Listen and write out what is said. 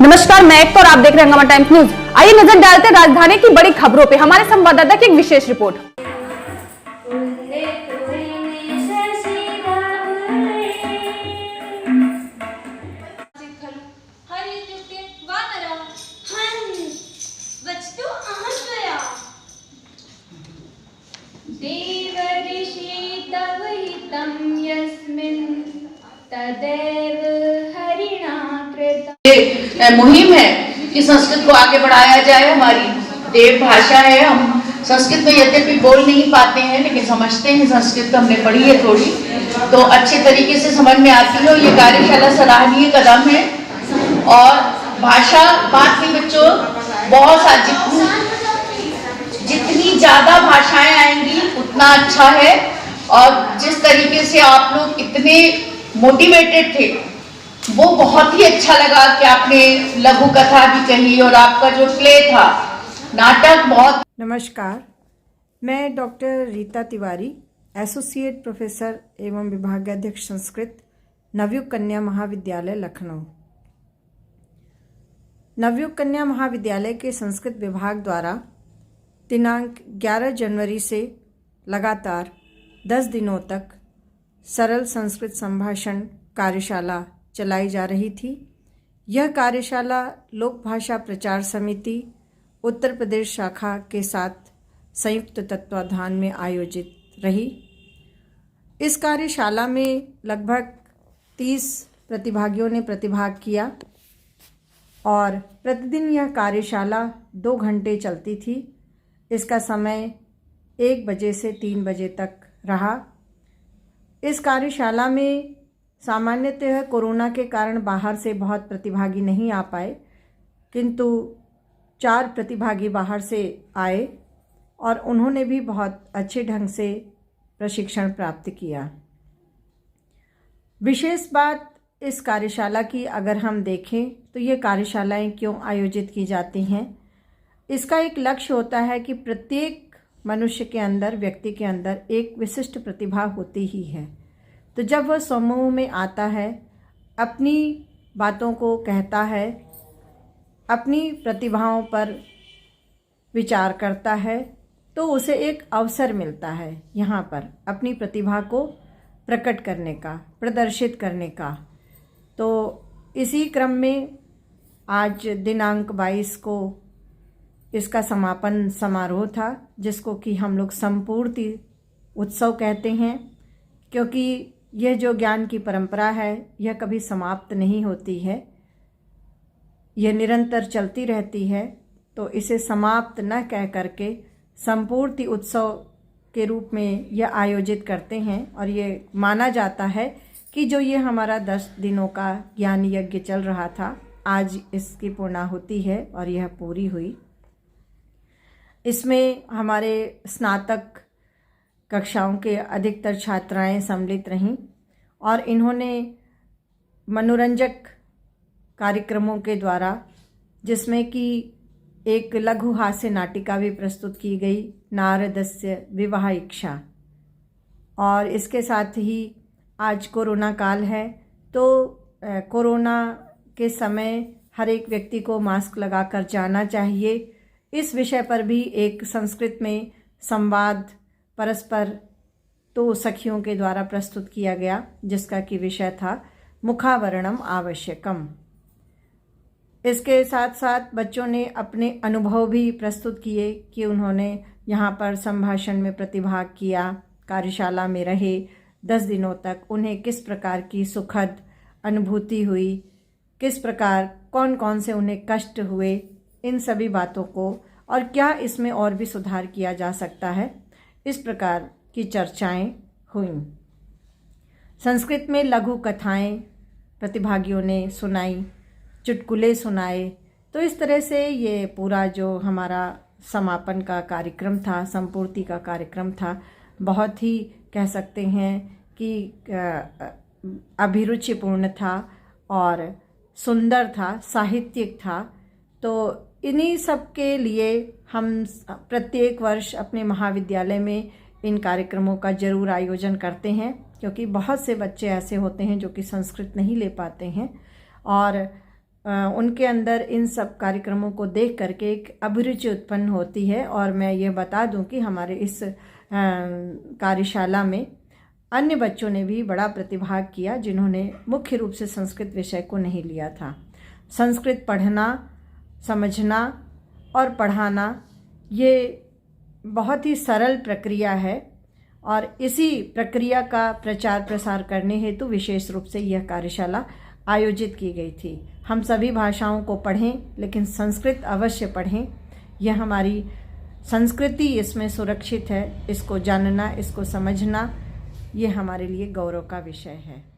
नमस्कार, मैं एक तो आप देख रहे हैं हंगामा टाइम्स न्यूज। आइए नजर डालते हैं राजधानी की बड़ी खबरों पे। हमारे संवाददाता की एक विशेष रिपोर्ट। मुहिम है कि संस्कृत को आगे बढ़ाया जाए। हमारी देव भाषा है। हम संस्कृत में यद्यपि बोल नहीं पाते हैं लेकिन समझते हैं। संस्कृत हमने पढ़ी है थोड़ी, तो अच्छे तरीके से समझ में आती है। ये कार्यशाला सराहनीय कदम है। और भाषा बात नहीं बच्चों, बहुत सारी जितनी ज्यादा भाषाएं आएंगी उतना अच्छा है। और जिस तरीके से आप लोग इतने मोटिवेटेड थे वो बहुत ही अच्छा लगा कि आपने लघु कथा भी कही और आपका जो प्ले था, नाटक बहुत। नमस्कार, मैं doctor Rita Tiwari, associate professor एवं विभागाध्यक्ष संस्कृत, नवयुग कन्या महाविद्यालय लखनऊ। नवयुग कन्या महाविद्यालय के संस्कृत विभाग द्वारा दिनांक 11 जनवरी से लगातार 10 दिनों तक सरल संस्कृत संभाषण कार्यशाला चलाई जा रही थी। यह कार्यशाला लोक भाषा प्रचार समिति उत्तर प्रदेश शाखा के साथ संयुक्त तत्वाधान में आयोजित रही। इस कार्यशाला में लगभग 30 प्रतिभागियों ने प्रतिभाग किया और प्रतिदिन यह कार्यशाला 2 घंटे चलती थी। इसका समय 1 बजे से 3 बजे तक रहा। इस कार्यशाला में सामान्यतः कोरोना के कारण बाहर से बहुत प्रतिभागी नहीं आ पाए, किंतु 4 प्रतिभागी बाहर से आए और उन्होंने भी बहुत अच्छे ढंग से प्रशिक्षण प्राप्त किया। विशेष बात इस कार्यशाला की अगर हम देखें तो ये कार्यशालाएं क्यों आयोजित की जाती हैं, इसका एक लक्ष्य होता है कि प्रत्येक मनुष्य के अंदर, व्यक्ति के अंदर एक विशिष्ट प्रतिभा होती ही है। तो जब वह समूह में आता है, अपनी बातों को कहता है, अपनी प्रतिभाओं पर विचार करता है, तो उसे एक अवसर मिलता है यहाँ पर अपनी प्रतिभा को प्रकट करने का, प्रदर्शित करने का। तो इसी क्रम में आज दिनांक 22 को इसका समापन समारोह था, जिसको कि हम लोग संपूर्ति उत्सव कहते हैं, क्योंकि यह जो ज्ञान की परंपरा है यह कभी समाप्त नहीं होती है, यह निरंतर चलती रहती है। तो इसे समाप्त न कह करके संपूर्ति उत्सव के रूप में यह आयोजित करते हैं। और ये माना जाता है कि जो ये हमारा 10 दिनों का ज्ञान यज्ञ चल रहा था, आज इसकी पूर्णाहुति है और यह पूरी हुई। इसमें हमारे स्नातक कक्षाओं के अधिकतर छात्राएं सम्मिलित रहीं और इन्होंने मनोरंजक कार्यक्रमों के द्वारा, जिसमें कि एक लघु हास्य नाटिका भी प्रस्तुत की गई, नारदस्य विवाह इच्छा। और इसके साथ ही आज कोरोना काल है, तो कोरोना के समय हर एक व्यक्ति को मास्क लगाकर जाना चाहिए। इस विषय पर भी एक संस्कृत में संवाद परस्पर 2 सखियों के द्वारा प्रस्तुत किया गया, जिसका कि विषय था मुखावरणम आवश्यकम। इसके साथ साथ बच्चों ने अपने अनुभव भी प्रस्तुत किए कि उन्होंने यहाँ पर संभाषण में प्रतिभाग किया, कार्यशाला में रहे 10 दिनों तक, उन्हें किस प्रकार की सुखद अनुभूति हुई, किस प्रकार कौन कौन से उन्हें कष्ट हुए, इन सभी बातों को और क्या इसमें और भी सुधार किया जा सकता है, इस प्रकार की चर्चाएं हुईं। संस्कृत में लघु कथाएं प्रतिभागियों ने सुनाई, चुटकुले सुनाए। तो इस तरह से ये पूरा जो हमारा समापन का कार्यक्रम था, संपूर्ति का कार्यक्रम था, बहुत ही कह सकते हैं कि अभिरुचिपूर्ण था और सुंदर था, साहित्यिक था। तो इन्हीं सब के लिए हम प्रत्येक वर्ष अपने महाविद्यालय में इन कार्यक्रमों का जरूर आयोजन करते हैं, क्योंकि बहुत से बच्चे ऐसे होते हैं जो कि संस्कृत नहीं ले पाते हैं और उनके अंदर इन सब कार्यक्रमों को देख करके एक अभिरुचि उत्पन्न होती है। और मैं ये बता दूं कि हमारे इस कार्यशाला में अन्य बच्चों ने भी बड़ा प्रतिभाग किया जिन्होंने मुख्य रूप से संस्कृत विषय को नहीं लिया था। संस्कृत पढ़ना, समझना और पढ़ाना ये बहुत ही सरल प्रक्रिया है और इसी प्रक्रिया का प्रचार प्रसार करने हेतु विशेष रूप से यह कार्यशाला आयोजित की गई थी। हम सभी भाषाओं को पढ़ें, लेकिन संस्कृत अवश्य पढ़ें। यह हमारी संस्कृति इसमें सुरक्षित है। इसको जानना, इसको समझना, ये हमारे लिए गौरव का विषय है।